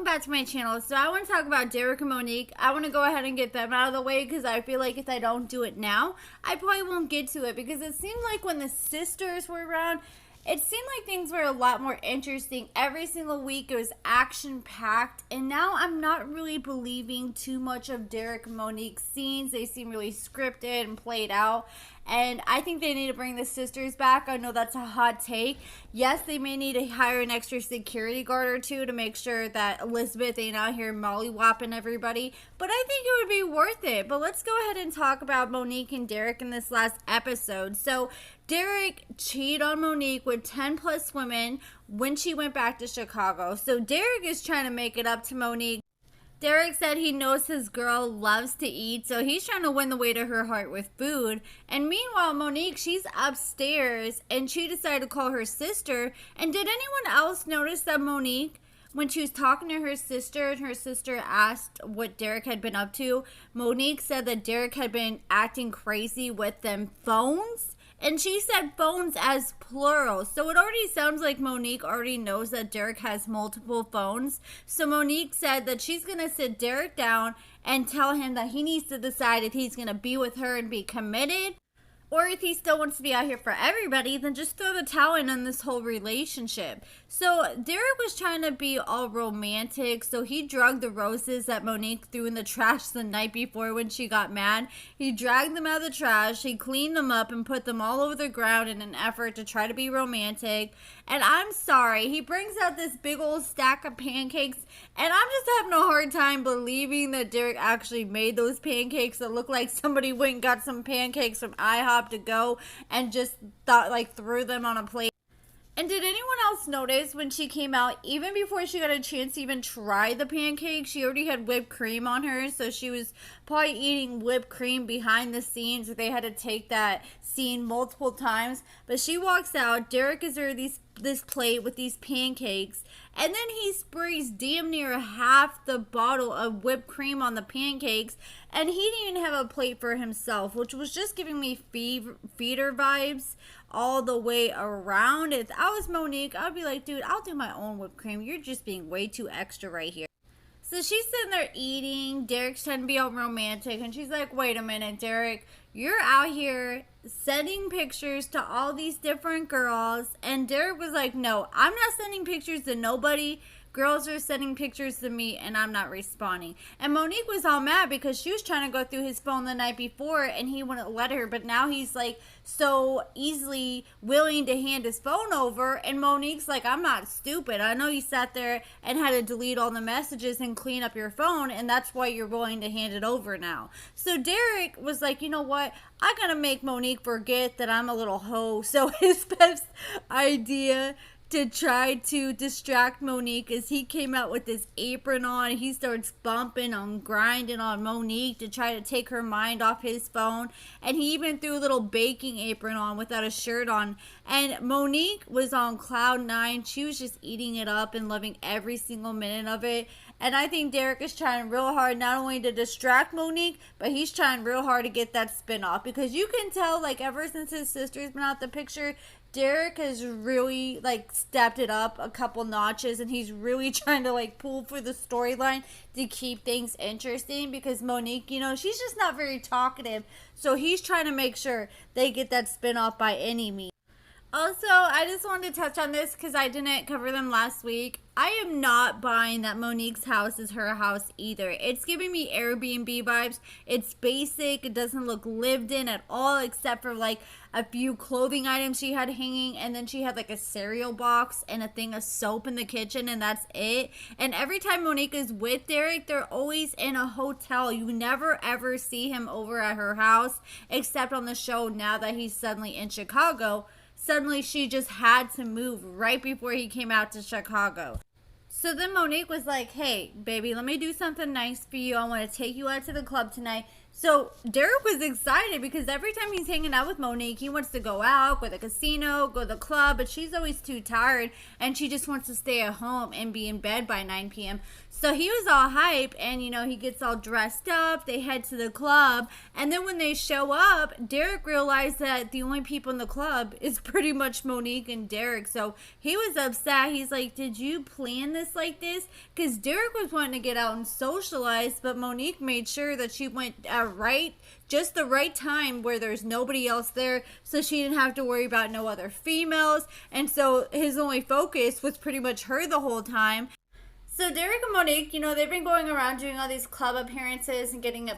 back to my channel. So I want to talk about Derek and Monique. I want to go ahead and get them out of the way because I feel like if I don't do it now, I probably won't get to it, because it seemed like when the sisters were around, it seemed like things were a lot more interesting. Every single week it was action-packed, and now I'm not really believing too much of Derek and Monique's scenes. They seem really scripted and played out, and I think they need to bring the sisters back. I know that's a hot take. Yes, they may need to hire an extra security guard or two to make sure that Elizabeth ain't out here mollywopping everybody, but I think it would be worth it. But let's go ahead and talk about Monique and Derek in this last episode. So Derek cheated on Monique with 10 plus women when she went back to Chicago. So Derek is trying to make it up to Monique. Derek said he knows his girl loves to eat, so he's trying to win the way to her heart with food. And meanwhile, Monique, she's upstairs, and she decided to call her sister. And did anyone else notice that Monique, when she was talking to her sister and her sister asked what Derek had been up to, Monique said that Derek had been acting crazy with them phones? And she said phones as plural. So it already sounds like Monique already knows that Derek has multiple phones. So Monique said that she's going to sit Derek down and tell him that he needs to decide if he's going to be with her and be committed, or if he still wants to be out here for everybody, then just throw the towel in on this whole relationship. So Derek was trying to be all romantic, so he drugged the roses that Monique threw in the trash the night before when she got mad. He dragged them out of the trash, he cleaned them up and put them all over the ground in an effort to try to be romantic. And I'm sorry, he brings out this big old stack of pancakes, and I'm just having a hard time believing that Derek actually made those pancakes that look like somebody went and got some pancakes from IHOP to go and just threw them on a plate. And did anyone else notice when she came out, even before she got a chance to even try the pancakes, she already had whipped cream on her, so she was probably eating whipped cream behind the scenes. They had to take that scene multiple times. But she walks out, Derek gives her this plate with these pancakes, and then he sprays damn near half the bottle of whipped cream on the pancakes, and he didn't even have a plate for himself, which was just giving me feeder vibes all the way around. If I was Monique, I'd be like, dude, I'll do my own whipped cream. You're just being way too extra right here. So she's sitting there eating. Derek's trying to be all romantic, and she's like, wait a minute, Derek, you're out here sending pictures to all these different girls. And Derek was like, no, I'm not sending pictures to nobody. Girls are sending pictures to me and I'm not responding. And Monique was all mad because she was trying to go through his phone the night before and he wouldn't let her. But now he's like so easily willing to hand his phone over. And Monique's like, I'm not stupid. I know you sat there and had to delete all the messages and clean up your phone, and that's why you're willing to hand it over now. So Derek was like, you know what? I gotta make Monique forget that I'm a little hoe. So his best idea to try to distract Monique is he came out with this apron on. He starts bumping on, grinding on Monique to try to take her mind off his phone. And he even threw a little baking apron on without a shirt on. And Monique was on cloud nine. She was just eating it up and loving every single minute of it. And I think Derek is trying real hard not only to distract Monique, but he's trying real hard to get that spin off. Because you can tell, like, ever since his sister's been out the picture, Derek has really, like, stepped it up a couple notches, and he's really trying to, like, pull for the storyline to keep things interesting, because Monique, you know, she's just not very talkative, so he's trying to make sure they get that spin-off by any means. Also, I just wanted to touch on this because I didn't cover them last week. I am not buying that Monique's house is her house either. It's giving me Airbnb vibes. It's basic. It doesn't look lived in at all, except for like a few clothing items she had hanging, and then she had like a cereal box and a thing of soap in the kitchen, and that's it. And every time Monique is with Derek, they're always in a hotel. You never ever see him over at her house, except on the show now that he's suddenly in Chicago. Suddenly she just had to move right before he came out to Chicago. So then Monique was like, hey, baby, let me do something nice for you. I want to take you out to the club tonight. So Derek was excited because every time he's hanging out with Monique, he wants to go out, go to the casino, go to the club, but she's always too tired and she just wants to stay at home and be in bed by 9 p.m. So he was all hype and, he gets all dressed up. They head to the club. And then when they show up, Derek realized that the only people in the club is pretty much Monique and Derek. So he was upset. He's like, did you plan this like this? Because Derek was wanting to get out and socialize, but Monique made sure that she went just the right time where there's nobody else there, so she didn't have to worry about no other females. And so his only focus was pretty much her the whole time. So Derek and Monique, they've been going around doing all these club appearances and getting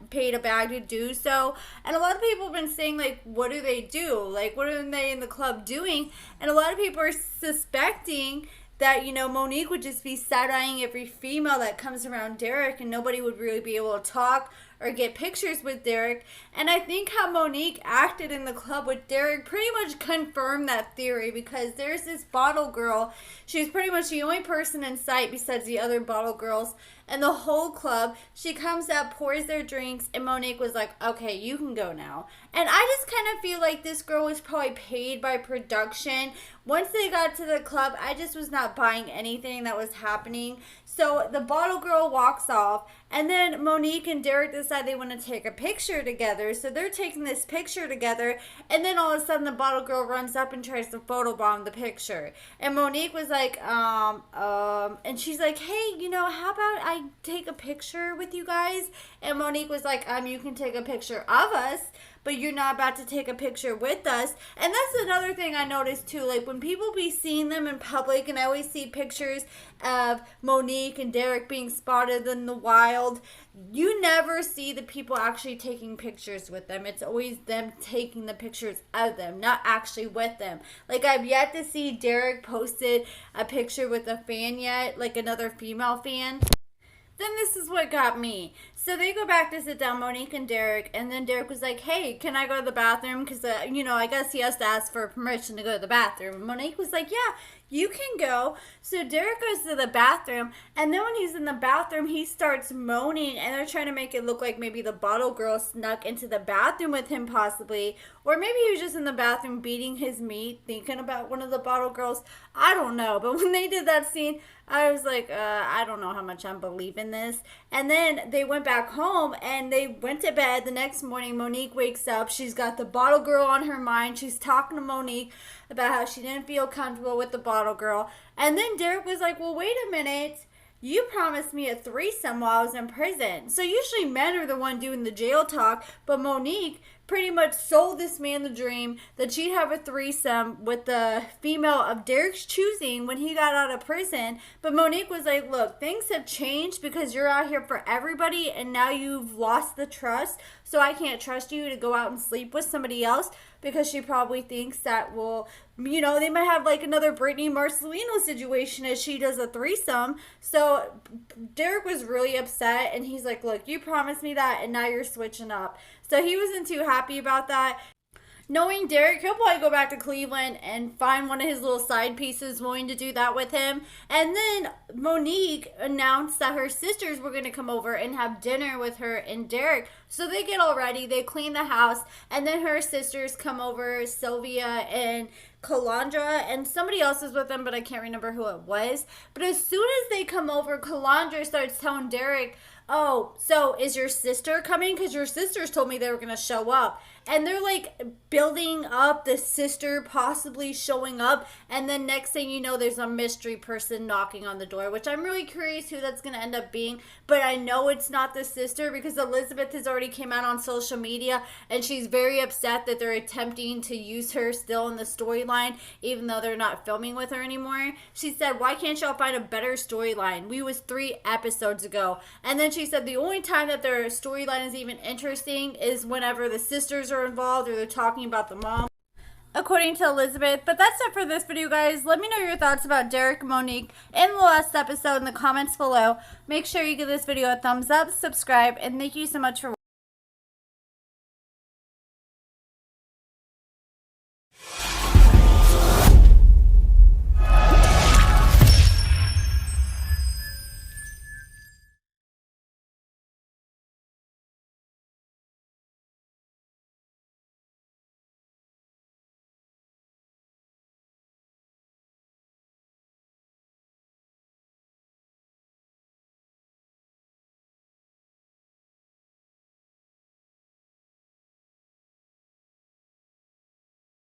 paid a bag to do so. And a lot of people have been saying, like, what do they do? Like, what are they in the club doing? And a lot of people are suspecting that, Monique would just be side-eyeing every female that comes around Derek and nobody would really be able to talk or get pictures with Derek. And I think how Monique acted in the club with Derek pretty much confirmed that theory, because there's this bottle girl. She's pretty much the only person in sight besides the other bottle girls and the whole club. She comes up, pours their drinks, and Monique was like, okay, you can go now. And I just kind of feel like this girl was probably paid by production. Once they got to the club, I just was not buying anything that was happening. So the bottle girl walks off, and then Monique and Derek decide they want to take a picture together. So they're taking this picture together, and then all of a sudden the bottle girl runs up and tries to photobomb the picture. And Monique was like, and she's like, hey, how about I take a picture with you guys? And Monique was like, you can take a picture of us, but you're not about to take a picture with us. And that's another thing I noticed too. Like, when people be seeing them in public, and I always see pictures of Monique and Derek being spotted in the wild, you never see the people actually taking pictures with them. It's always them taking the pictures of them, not actually with them. Like, I've yet to see Derek posted a picture with a fan yet, like another female fan. Then this is what got me. So they go back to sit down, Monique and Derek, and then Derek was like, hey, can I go to the bathroom? Because, I guess he has to ask for permission to go to the bathroom. And Monique was like, yeah, you can go. So Derek goes to the bathroom, and then when he's in the bathroom, he starts moaning, and they're trying to make it look like maybe the bottle girl snuck into the bathroom with him possibly, or maybe he was just in the bathroom beating his meat, thinking about one of the bottle girls. I don't know, but when they did that scene, I was like, I don't know how much I'm believing this. And then they went back home and they went to bed. The next morning, Monique wakes up. She's got the bottle girl on her mind. She's talking to Monique about how she didn't feel comfortable with the bottle girl. And then Derek was like, well, wait a minute. You promised me a threesome while I was in prison. So usually men are the one doing the jail talk, but Monique pretty much sold this man the dream that she'd have a threesome with the female of Derek's choosing when he got out of prison. But Monique was like, look, things have changed because you're out here for everybody and now you've lost the trust. So I can't trust you to go out and sleep with somebody else, because she probably thinks that, well, they might have like another Brittany Marcelino situation as she does a threesome. So Derek was really upset and he's like, look, you promised me that and now you're switching up. So he wasn't too happy about that. Knowing Derek, he'll probably go back to Cleveland and find one of his little side pieces willing to do that with him. And then Monique announced that her sisters were going to come over and have dinner with her and Derek. So they get all ready, they clean the house, and then her sisters come over, Sylvia and Calandra, and somebody else is with them, but I can't remember who it was. But as soon as they come over, Calandra starts telling Derek, oh, so is your sister coming? Because your sisters told me they were going to show up. And they're like building up the sister possibly showing up. And then next thing you know, there's a mystery person knocking on the door, which I'm really curious who that's going to end up being. But I know it's not the sister because Elizabeth has already came out on social media and she's very upset that they're attempting to use her still in the storyline, even though they're not filming with her anymore. She said, why can't y'all find a better storyline? We was 3 episodes ago. And then she said the only time that their storyline is even interesting is whenever the sisters are involved or they're talking about the mom, according to Elizabeth. But that's it for this video, guys. Let me know your thoughts about Derek and Monique in the last episode in the comments below. Make sure you give this video a thumbs up, subscribe, and thank you so much for watching.